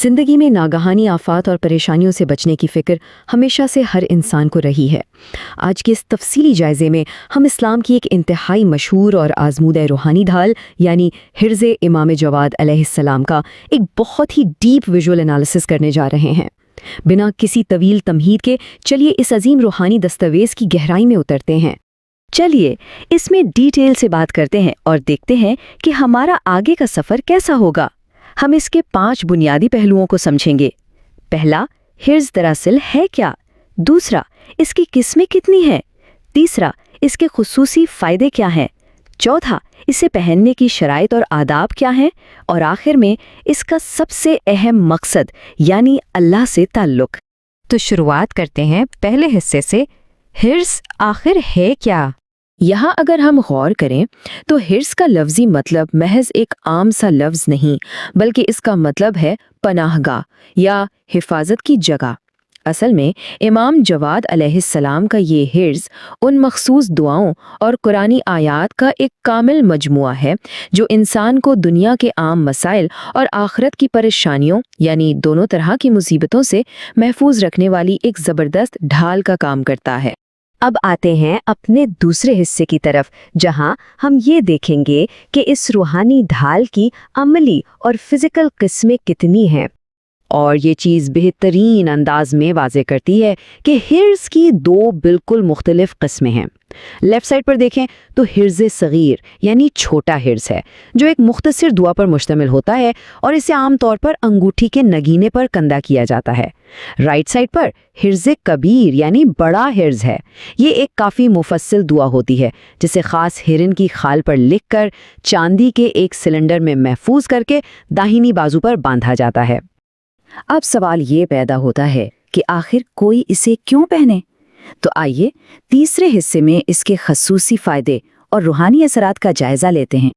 ज़िंदगी में नागहानी आफात और परेशानियों से बचने की फ़िक्र हमेशा से हर इंसान को रही है। आज के इस तफसीली जायज़े में हम इस्लाम की एक इंतहाई मशहूर और आज़मूदा रूहानी ढाल यानी हिर्ज़ इमाम जवाद अलैहिस्सलाम का एक बहुत ही डीप विजुअल एनालिसिस करने जा रहे हैं। बिना किसी तवील तमहीद के चलिए इस अजीम रूहानी दस्तावेज़ की गहराई में उतरते हैं। चलिए इसमें डिटेल से बात करते हैं और देखते हैं कि हमारा आगे का सफ़र कैसा होगा। हम इसके 5 बुनियादी पहलुओं को समझेंगे। पहला, हिर्ज़ दरअसल है क्या? दूसरा, इसकी किस्में कितनी हैं? तीसरा, इसके खुसूसी फ़ायदे क्या हैं? चौथा, इसे पहनने की शराइत और आदाब क्या हैं? और आखिर में इसका सबसे अहम मकसद यानी अल्लाह से ताल्लुक़। तो शुरुआत करते हैं पहले हिस्से से, हिर्ज़ आखिर है क्या? यहाँ अगर हम गौर करें तो हिर्ज़ का लफ्ज़ी मतलब महज एक आम सा लफ्ज़ नहीं, बल्कि इसका मतलब है पनाहगाह या हिफाजत की जगह। असल में इमाम जवाद अलैहिस्सलाम का ये हिर्ज़ उन मखसूस दुआओं और कुरानी आयात का एक कामिल मजमुआ है जो इंसान को दुनिया के आम मसाइल और आखिरत की परेशानियों यानी दोनों तरह की मुसीबतों से महफूज रखने वाली एक ज़बरदस्त ढाल का काम करता है। अब आते हैं अपने दूसरे हिस्से की तरफ, जहां हम ये देखेंगे कि इस रूहानी ढाल की अमली और फिजिकल किस्में कितनी हैं। और ये चीज़ बेहतरीन अंदाज में वाज़े करती है कि हिर्ज़ की 2 बिल्कुल मुख्तलिफ किस्में हैं। लेफ़्ट साइड पर देखें तो हिर्ज़ सगीर यानी छोटा हिर्ज़ है, जो एक मुख्तसर दुआ पर मुश्तमिल होता है और इसे आमतौर पर अंगूठी के नगीने पर कंदा किया जाता है। राइट साइड पर हिर्ज़ कबीर यानी बड़ा हिर्ज़ है। ये एक काफ़ी मुफस्सिल दुआ होती है, जिसे ख़ास हिरन की खाल पर लिखकर चांदी के एक सिलेंडर में महफूज करके दाहिनी बाजू पर बांधा जाता है। अब सवाल ये पैदा होता है कि आखिर कोई इसे क्यों पहने? तो आइए तीसरे हिस्से में इसके खसूसी फ़ायदे और रूहानी असरात का जायज़ा लेते हैं।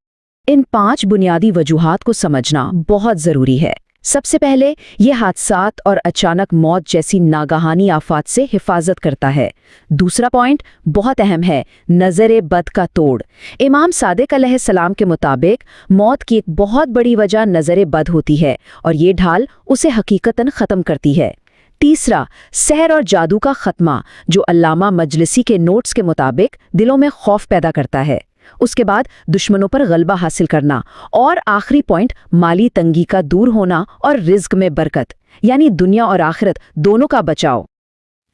इन 5 बुनियादी वजूहात को समझना बहुत ज़रूरी है। सबसे पहले ये हादसात और अचानक मौत जैसी नागहानी आफात से हिफाजत करता है। दूसरा पॉइंट बहुत अहम है, नज़र बद का तोड़। इमाम सादिक अलैहिस्सलाम के मुताबिक मौत की एक बहुत बड़ी वजह नज़र बद होती है और ये ढाल उसे हकीकतन ख़त्म करती है। तीसरा, सहर और जादू का ख़त्मा, जो अल्लामा मजलिसी के नोट्स के मुताबिक दिलों में खौफ पैदा करता है। उसके बाद दुश्मनों पर गलबा हासिल करना और आखिरी पॉइंट माली तंगी का दूर होना और रिज्क में बरकत यानी दुनिया और आखिरत दोनों का बचाव।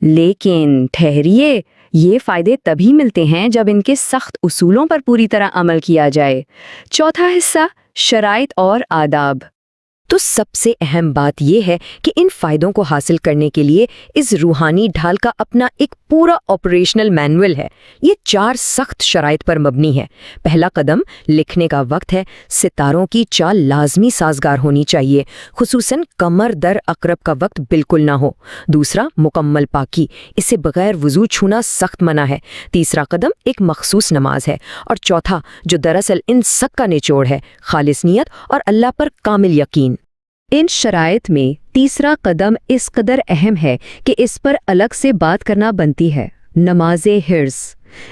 लेकिन ठहरिए, ये फ़ायदे तभी मिलते हैं जब इनके सख्त उसूलों पर पूरी तरह अमल किया जाए। चौथा हिस्सा, शराइत और आदाब। तो सबसे अहम बात यह है कि इन फ़ायदों को हासिल करने के लिए इस रूहानी ढाल का अपना एक पूरा ऑपरेशनल मैनुअल है। ये 4 सख्त शराइत पर मबनी है। पहला कदम लिखने का वक्त है। सितारों की चाल लाजमी साजगार होनी चाहिए, खुसूसन कमर दर अकरब का वक्त बिल्कुल ना हो। दूसरा, मुकम्मल पाकी, इसे बगैर वुज़ू छूना सख्त मना है। तीसरा कदम एक मखसूस नमाज है। और चौथा, जो दरअसल इन सब का निचोड़ है, खालिस नियत और अल्लाह पर कामिल यकीन। इन शराइत में तीसरा कदम इस कदर अहम है कि इस पर अलग से बात करना बनती है, नमाज़े हिर्ज़।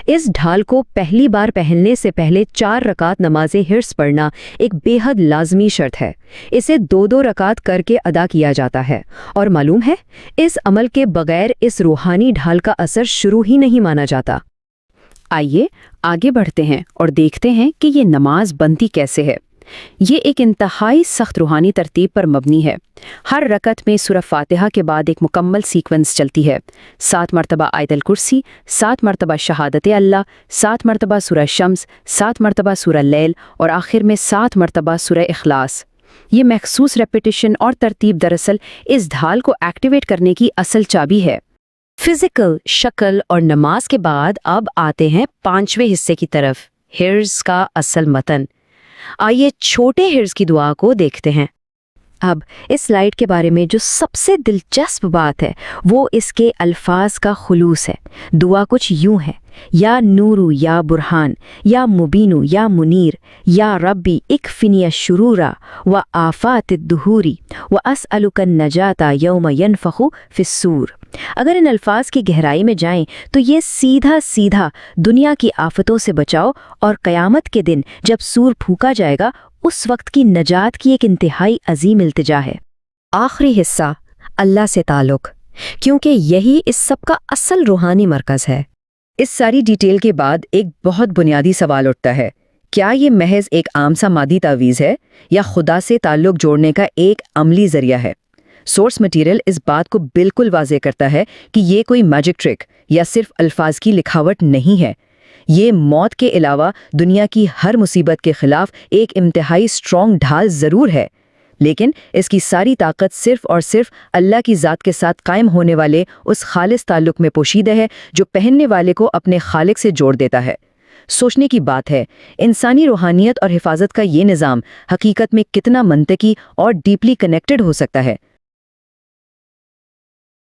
इस ढाल को पहली बार पहनने से पहले 4 रकात नमाज़े हिर्ज़ पढ़ना एक बेहद लाजमी शर्त है। इसे 2-2 रकात करके अदा किया जाता है। और मालूम है, इस अमल के बगैर इस रूहानी ढाल का असर शुरू ही नहीं माना जाता। आइए आगे बढ़ते हैं और देखते हैं कि ये नमाज बनती कैसे है। ये एक इंतहाई सख्त रूहानी तरतीब पर मबनी है। हर रकत में सूरह फातिहा के बाद एक मुकम्मल सीक्वेंस चलती है। 7 मरतबा आयतल कुर्सी, 7 मरतबा शहादत अल्लाह, 7 मरतबा सूरह शम्स, 7 मरतबा सूरह लैल और आखिर में 7 मरतबा सूरह इखलास। ये मखसूस रेपिटिशन और तरतीब दरअसल इस ढाल को एक्टिवेट करने की असल चाबी है। फिजिकल शक्ल और नमाज के बाद अब आते हैं 5वें हिस्से की तरफ, हिर्ज़ का असल मतन। आइए छोटे हिर्ज़ की दुआ को देखते हैं। अब इस स्लाइड के बारे में जो सबसे दिलचस्प बात है वो इसके अल्फाज का खुलूस है। दुआ कुछ यूं है, या नूरू या बुरहान या मुबीनु या मुनीर या रब्बी इकफिनी शुरूरा व आफात दुहूरी व असअलुकन नजाता यौम यनफखु फिस्सूर। अगर इन अल्फाज की गहराई में जाएं तो ये सीधा सीधा दुनिया की आफतों से बचाओ और क़यामत के दिन जब सूर फूका जाएगा उस वक्त की नजात की एक इंतहाई अजीम इल्तिजा है। آخری حصہ اللہ سے تعلق، کیونکہ یہی اس سب کا اصل روحانی مرکز ہے۔ اس ساری ڈیٹیل کے بعد ایک بہت بنیادی سوال اٹھتا ہے، کیا یہ محض ایک عام سا مادی تعویذ ہے یا خدا سے تعلق جوڑنے کا ایک عملی ذریعہ ہے؟ سورس مٹیریل اس بات کو بالکل واضح کرتا ہے کہ یہ کوئی میجک ٹرک یا صرف الفاظ کی لکھاوٹ نہیں ہے۔ یہ موت کے علاوہ دنیا کی ہر مصیبت کے خلاف ایک انتہائی سٹرونگ ڈھال ضرور ہے، لیکن اس کی ساری طاقت صرف اور صرف اللہ کی ذات کے ساتھ قائم ہونے والے اس خالص تعلق میں پوشیدہ ہے جو پہننے والے کو اپنے خالق سے جوڑ دیتا ہے۔ سوچنے کی بات ہے، انسانی روحانیت اور حفاظت کا یہ نظام حقیقت میں کتنا منطقی اور ڈیپلی کنیکٹڈ ہو سکتا ہے۔